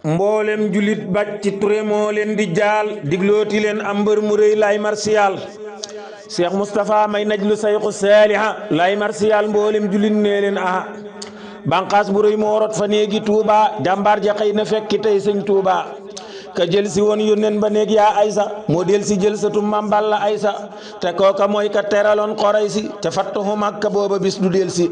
mboolem julit Bathie Touré moo leen di jaal diglooti leen am mbër mu rëy Laye Martial Cheikh Moustapha may najlu sayxu saaliha Laye Martial mboolem julit nee leen aha banqaas bu rëy moo rot fa néegi Touba jàmbaar ja xëy na fekki tey sëñ Touba ka jël si woon yónneen ba néeg yaa aysa moo del si jël sa tumam balla aysa te kooka mooy ka teraloon xoray si te fattuhu Makka booba bis du del si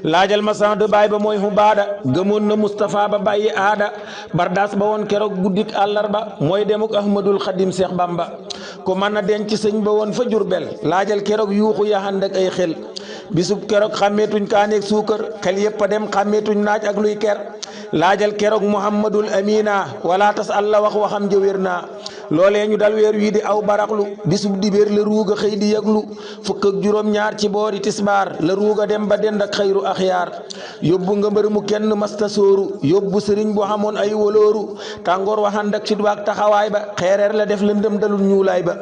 laajal ma sant baay ba mooy Hubaada gëmoon na Moustapha ba bàyyi aada bardaas ba woon keroog guddik àllarba mooy demuk Ahmadul Xadim Seex Bamba ku mën a denc sëñ ba woon fa Jurbel laajal keroog yuuxu ya ànd ak ay xel bisub keroog xàmmeetuñ kaaneeg suukar xel yépp a dem xàmmeetuñ naaj ak luy ker laajal keroog Muhammadul Amina wala tas Allah wax waxam jëwér naa loolee ñu dal weer wii di aw baraxlu bisub dibéer la ruuga xëy di yëglu fukk ak juróom-ñaar ci boori tisbaar la ruuga dem ba dend ak xayru axyaar yóbbu nga mbër mu kenn masta sóoru yóbbu sëriñ bu xamoon ay wolóoru tàngoor waxand ak sidwaak taxawaay ba xeereer la def lëndëm dalul ñuulaay ba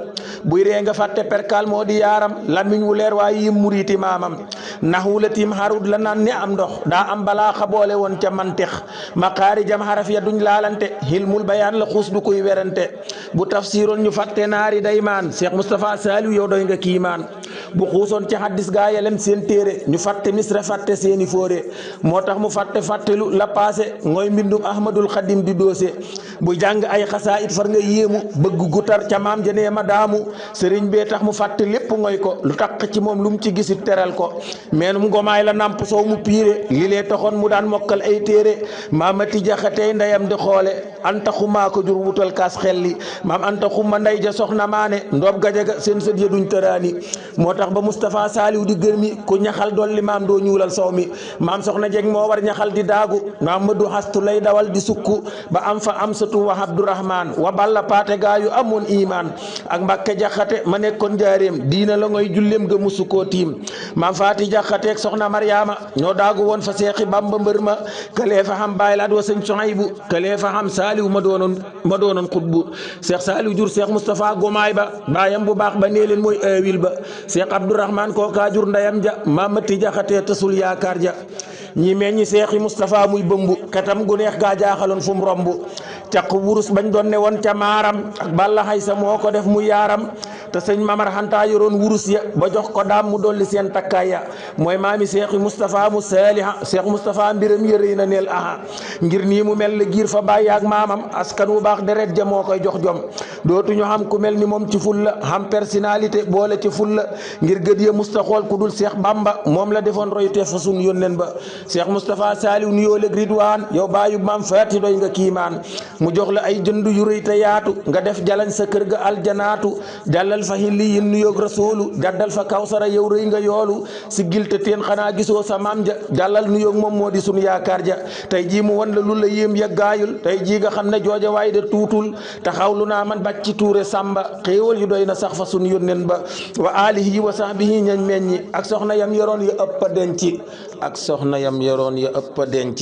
buy ree nga fàtte perkal moo di yaaram lamiñ wu leer waaye yim muriiti maamam nax wu la tiim xarut la naan ni am ndox daa am balaa xaboole woon ca mantex maqaari jam xaraf ya duñ laalante xilmul bayaan la xuus du koy werante bu tafsiroon ñu fàtte naari daymaan Cheikh Moustapha Saliou yow doy nga kiimaan bu xuusoon ci xaddis gaa yelem seen téere ñu fàtte misra fàtte seeni fóore moo tax mu fàttelu la passé ngooy mbindum Ahmadul Xadim di doose bu jàng ay xasaa it far nga yéemu bëgg gutar ca maam janee ma daamu sëriñ bee tax mu fàtte lépp ngoy ko lu taq ci moom lu mu ci gisit teral ko meenum ngomaay la namp soow mu piire li lee taxoon mu daan mokkal ay téere maamati jaxatey ndeyam di xoole anta xumaa ko jur wutal kaas xelli maam anta xumma nday ja soxna maane ndoob gajaga seen sët ya duñ tëraani moo tax ba Moustapha Saliou di gërmi ku ñaxal dolli maam doo ñuulal soow mi maam soxna jeg moo war ñaxal di daagu maam madu xastu lay dawal di sukku ba am fa am satu wa Abdourahman wa balla paate gaayu amoon iman ak Mbàkke jaxate ma nekkoon jaareem diina la ngoy jullem ga musu koo tiim maam faati jaxateeg soxna Mariama ñoo daagu woon fa seexi Bamba mbër ma kalee fa xam bàyyi laat wa sëñ Sohaybu kalee fa xam Saliou ma doonoon xutbu Cheikh Saliou jur Cheikh Moustapha gomaay ba baayam bu baax ba nee leen mooy awil ba Cheikh Abdourahman kookaa jur ndeyam ja mamati jaxatee tasul yaakaar ja ñi meññi seexi Moustapha muy bëmbu xetam gu neex gaa jaaxaloon fu mu romb caq wurus bañ doon ne woon ca maaram ak balla xaysa moo ko def mu yaaram te sëñ Mamar Xanta yoroon wurus ya ba jox ko daam mu dolli seen takkaay ya mooy maami seexi Moustapha mu saaliha Cheikh Moustapha mbiram yërëy na neel aha ngir nii mu mel la giir fa bàyyi ak maamam askan wu baax deret ja moo koy jox jom dootuñu xam ku mel ni moom ci fulla xam personnalité boole ci fulla ngir gëd ya musta xool ku dul Cheikh Bamba moom la defoon royte fa sun yónneen ba Cheikh Moustapha Saliou nuyoo leg ridwaan yow bàyyu maam faati doy nga kiimaan mu jox la ay jënd yu rëy te yaatu nga def jalañ sa kër ga aljanaatu jàllal fa xilli yin nuyoog rasuulu jàddal fa kawsara yow rëy nga yoolu si gil te teen xanaa gisoo sa maam ja jàllal nuyoog moom moo di sun yaakaar ja tey jii mu wan la lu la yéem ya gaayul tey jii nga xam ne jooja waay de tuutul taxawlu naa man Bathie Touré Samba xéewal yu doy na sax fa sun yónneen ba wa alihi wa sahbihi ñañ meññi ak soxna yam yoroon ya ëpp a denc ak soxna yam yoroon ya ëpp a denc